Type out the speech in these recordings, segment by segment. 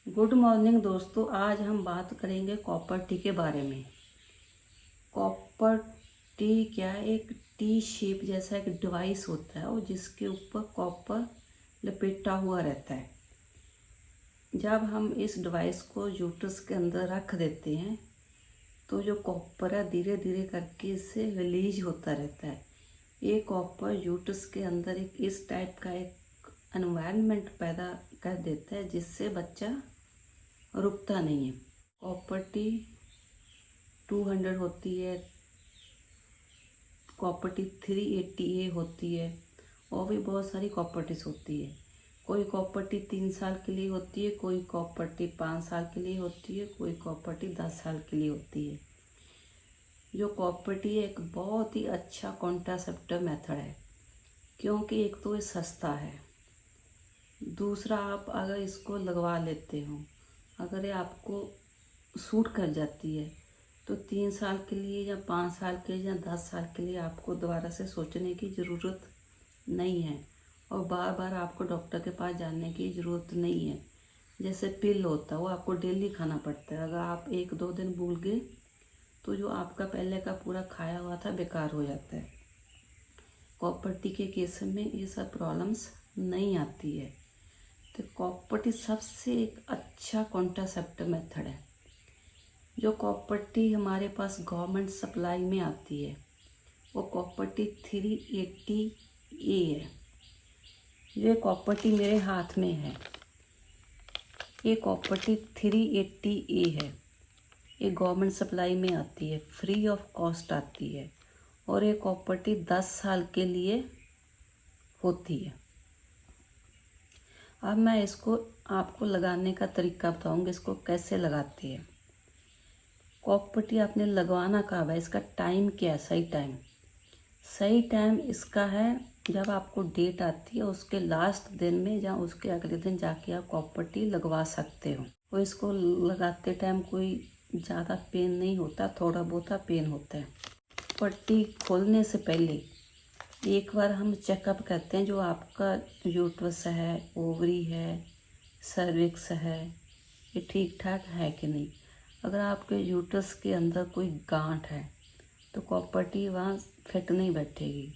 Good morning दोस्तों। आज हम बात करेंगे कॉपर टी के बारे में। कॉपर टी क्या है? एक टी शेप जैसा एक डिवाइस होता है और जिसके ऊपर कॉपर लपेटा हुआ रहता है। जब हम इस डिवाइस को यूट्रस के अंदर रख देते हैं तो जो कॉपर है धीरे धीरे करके इससे रिलीज होता रहता है। ये कॉपर यूट्रस के अंदर एक इस टाइप का एक एनवायरनमेंट पैदा कर देता है जिससे बच्चा रुकता नहीं है। कॉपर टी 200 होती है, कॉपर टी 380A होती है और भी बहुत सारी कॉपर टीज होती है। कोई कॉपर टी 3 साल के लिए होती है, कोई कॉपर टी 5 साल के लिए होती है, कोई कॉपर टी 10 साल के लिए होती है। जो कॉपर टी एक बहुत ही अच्छा कॉन्ट्रासेप्टिव मेथड है, क्योंकि एक तो ये सस्ता है, दूसरा आप अगर इसको लगवा लेते हो, अगर ये आपको सूट कर जाती है तो 3 साल के लिए या 5 साल के लिए या 10 साल के लिए आपको दोबारा से सोचने की ज़रूरत नहीं है और बार बार आपको डॉक्टर के पास जाने की ज़रूरत नहीं है। जैसे पिल होता है वो आपको डेली खाना पड़ता है, अगर आप 1-2 दिन भूल गए तो जो आपका पहले का पूरा खाया हुआ था बेकार हो जाता है। कॉपर टी के केस में ये सब प्रॉब्लम्स नहीं आती है। तो कॉपर टी सबसे एक अच्छा कॉन्ट्रासेप्टिव मेथड है। जो कॉपर टी हमारे पास गवर्नमेंट सप्लाई में आती है वो कॉपर टी 380A है। ये कॉपर टी मेरे हाथ में है, ये कॉपर टी 380A है। ये गवर्नमेंट सप्लाई में आती है, फ्री ऑफ कॉस्ट आती है और ये कॉपर टी 10 साल के लिए होती है। अब मैं इसको आपको लगाने का तरीका बताऊंगी, इसको कैसे लगाते हैं। कॉपर टी आपने लगवाना कब है, इसका टाइम क्या है? सही टाइम इसका है जब आपको डेट आती है उसके लास्ट दिन में या उसके अगले दिन जाके आप कॉपर टी लगवा सकते हो। और इसको लगाते टाइम कोई ज़्यादा पेन नहीं होता, थोड़ा बहुत पेन होता है। पट्टी खोलने से पहले एक बार हम चेकअप करते हैं जो आपका यूट्रस है, ओवरी है, सर्विक्स है, ये ठीक ठाक है कि नहीं। अगर आपके यूट्रस के अंदर कोई गांठ है तो कॉपर टी वहाँ फिट नहीं बैठेगी।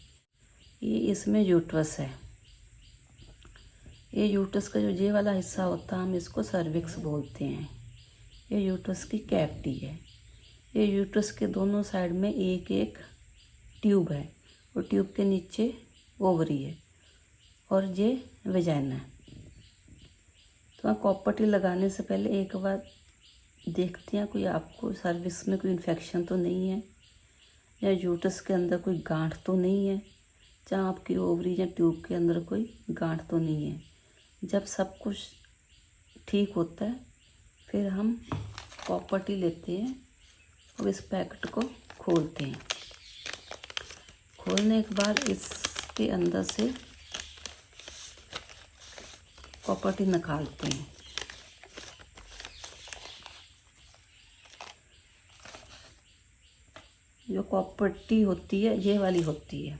ये इसमें यूट्रस है, ये यूट्रस का जो ये वाला हिस्सा होता है हम इसको सर्विक्स बोलते हैं। ये यूट्रस की कैविटी है। ये यूट्रस के दोनों साइड में एक एक ट्यूब है और ट्यूब के नीचे ओवरी है और ये वेजाइना है। तो कॉपर टी लगाने से पहले एक बार देखते हैं कोई आपको सर्विक्स में कोई इन्फेक्शन तो नहीं है या यूट्रस के अंदर कोई गांठ तो नहीं है, जहाँ आपकी ओवरी या ट्यूब के अंदर कोई गांठ तो नहीं है। जब सब कुछ ठीक होता है फिर हम कॉपर टी लेते हैं और इस पैकेट को खोलते हैं। खोलने के बाद इसके अंदर से कॉपर टी निकालते हैं। जो कॉपर टी होती है ये वाली होती है,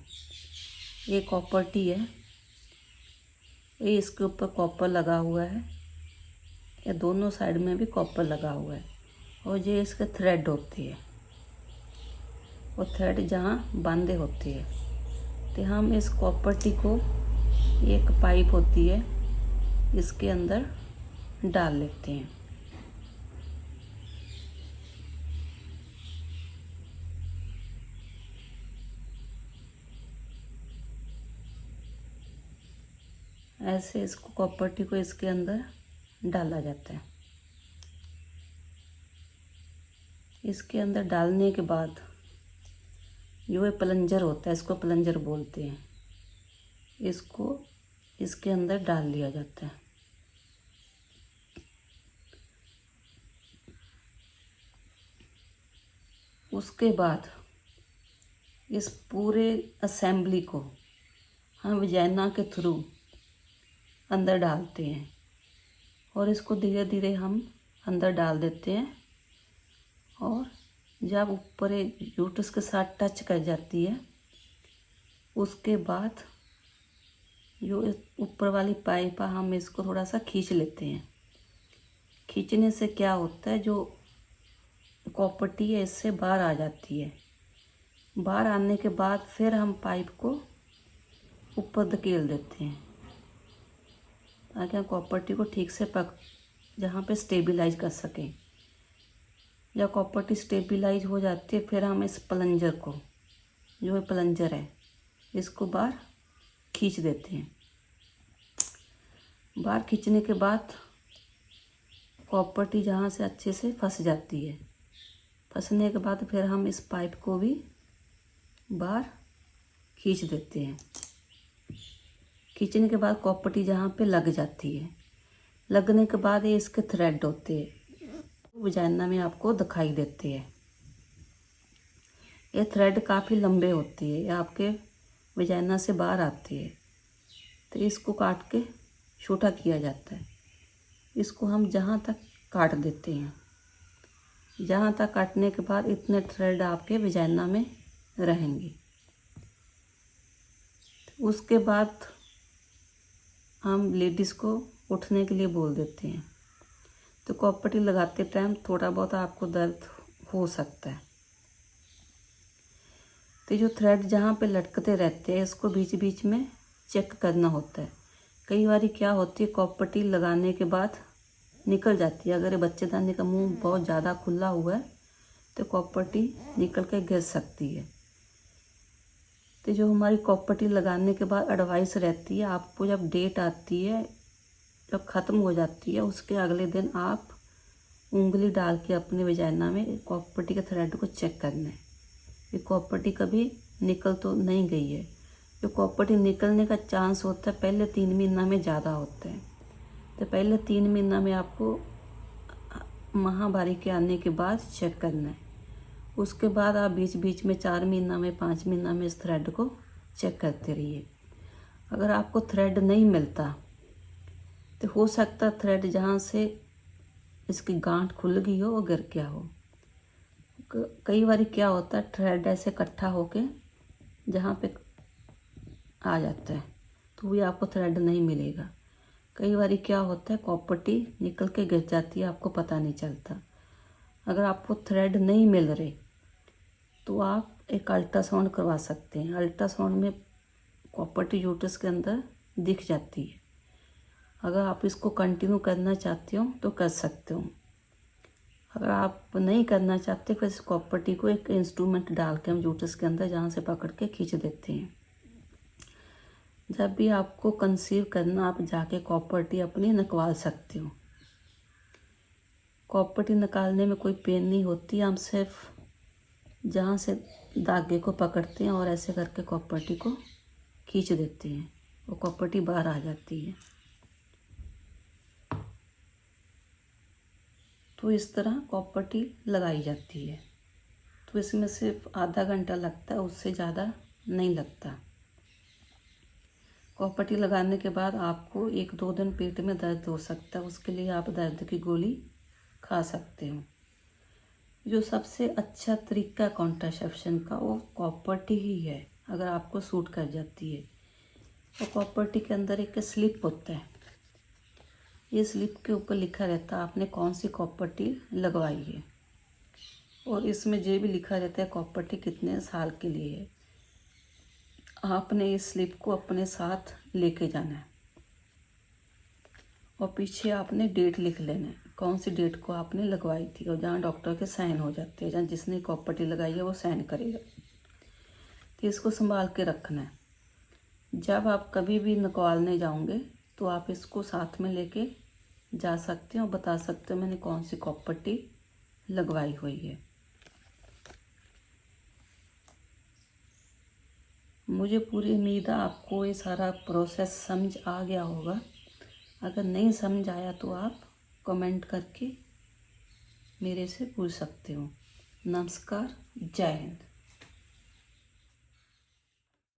ये कॉपर टी है, ये इसके ऊपर कॉपर लगा हुआ है, ये दोनों साइड में भी कॉपर लगा हुआ है और ये इसके थ्रेड होती है और थ्रेड जहाँ बांधे होती है। तो हम इस कॉपर टी को, एक पाइप होती है, इसके अंदर डाल लेते हैं। ऐसे इसको कॉपर टी को इसके अंदर डाला जाता है। इसके अंदर डालने के बाद जो ये प्लंजर होता है, इसको प्लंजर बोलते हैं, इसको इसके अंदर डाल दिया जाता है। उसके बाद इस पूरे असेंबली को हम वजाइना के थ्रू अंदर डालते हैं और इसको धीरे धीरे हम अंदर डाल देते हैं और जब ऊपर यूट्रस के साथ टच कर जाती है उसके बाद जो ऊपर वाली पाइप है हम इसको थोड़ा सा खींच लेते हैं खींचने से क्या होता है, जो कॉपर्टी है इससे बाहर आ जाती है। बाहर आने के बाद फिर हम पाइप को ऊपर धकेल देते हैं ताकि हम कॉपर्टी को ठीक से जहाँ पे स्टेबलाइज कर सकें। जब कॉपर्टी स्टेबलाइज हो जाती है फिर हम इस प्लंजर को, जो है प्लंजर है, इसको बाहर खींच देते हैं। बाहर खींचने के बाद कॉपर्टी जहाँ से अच्छे से फंस जाती है। फंसने के बाद फिर हम इस पाइप को भी बाहर खींच देते हैं। खींचने के बाद कॉपर्टी जहाँ पे लग जाती है, लगने के बाद ये इसके थ्रेड होते हैं, वजाइना में आपको दिखाई देते हैं। ये थ्रेड काफ़ी लंबे होते हैं, ये आपके वजाइना से बाहर आते हैं। तो इसको काट के छोटा किया जाता है। इसको हम जहाँ तक काट देते हैं, जहाँ तक काटने के बाद इतने थ्रेड आपके वजाइना में रहेंगे। उसके बाद हम लेडीज़ को उठने के लिए बोल देते हैं। तो कॉपर्टी लगाते टाइम थोड़ा बहुत आपको दर्द हो सकता है। तो जो थ्रेड जहाँ पे लटकते रहते हैं इसको बीच बीच में चेक करना होता है। कई बार क्या होती है, कॉपर्टी लगाने के बाद निकल जाती है। अगर बच्चेदानी का मुंह बहुत ज़्यादा खुला हुआ है तो कॉपर्टी निकल के गिर सकती है। तो जो हमारी कॉपर्टी लगाने के बाद एडवाइस रहती है, आपको जब डेट आती है, जब ख़त्म हो जाती है, उसके अगले दिन आप उंगली डाल के अपने वजाइना में कॉपर्टी के थ्रेड को चेक करना है कि कॉपर्टी कभी निकल तो नहीं गई है। जो कॉपर्टी निकलने का चांस होता है पहले 3 महीना में ज़्यादा होता है। तो पहले 3 महीना में आपको माहवारी के आने के बाद चेक करना है। उसके बाद आप बीच बीच में 4 महीना में, 5 महीना में इस थ्रेड को चेक करते रहिए। अगर आपको थ्रेड नहीं मिलता तो हो सकता है थ्रेड जहाँ से इसकी गांठ खुल गई हो वो गिर गया हो। कई बार क्या होता है, थ्रेड ऐसे इकट्ठा होके जहाँ पे आ जाता है तो भी आपको थ्रेड नहीं मिलेगा। कई बार क्या होता है, कॉपर्टी निकल के गिर जाती है, आपको पता नहीं चलता। अगर आपको थ्रेड नहीं मिल रहे तो आप एक अल्ट्रासाउंड करवा सकते हैं। अल्ट्रासाउंड में कॉपर्टी यूट्रस के अंदर दिख जाती है। अगर आप इसको कंटिन्यू करना चाहते हो तो कर सकते हो। अगर आप नहीं करना चाहते फिर इस कॉपर्टी को एक इंस्ट्रूमेंट डाल के हम यूट्रस के अंदर जहाँ से पकड़ के खींच देते हैं। जब भी आपको कंसीव करना, आप जाके कॉपर्टी अपनी निकलवा सकते हो। कॉपर्टी निकालने में कोई पेन नहीं होती। हम सिर्फ जहाँ से धागे को पकड़ते हैं और ऐसे करके कॉपर्टी को खींच देते हैं, वो कॉपर्टी बाहर आ जाती है। तो इस तरह कॉपर्टी लगाई जाती है। तो इसमें सिर्फ आधा घंटा लगता है, उससे ज़्यादा नहीं लगता। कॉपर्टी लगाने के बाद आपको 1-2 दिन पेट में दर्द हो सकता है, उसके लिए आप दर्द की गोली खा सकते हो। जो सबसे अच्छा तरीका कॉन्ट्रासेप्शन का वो कॉपर्टी ही है, अगर आपको सूट कर जाती है। तो कॉपर्टी के अंदर एक स्लिप होता है, ये स्लिप के ऊपर लिखा रहता है आपने कौन सी कॉपर्टी लगवाई है, और इसमें ये भी लिखा रहता है कॉपर्टी कितने साल के लिए है। आपने इस स्लिप को अपने साथ लेके जाना है और पीछे आपने डेट लिख लेना है, कौन सी डेट को आपने लगवाई थी, और जहाँ डॉक्टर के साइन हो जाते हैं, जहाँ जिसने कॉपर्टी लगाई है वो साइन करेगा। तो इसको संभाल के रखना है। जब आप कभी भी निकालने जाओगे तो आप इसको साथ में लेके जा सकते हो और बता सकते हो मैंने कौन सी कॉपर्टी लगवाई हुई है। मुझे पूरी उम्मीद है आपको ये सारा प्रोसेस समझ आ गया होगा। अगर नहीं समझ आया तो आप कमेंट करके मेरे से पूछ सकते हो। नमस्कार, जय हिंद।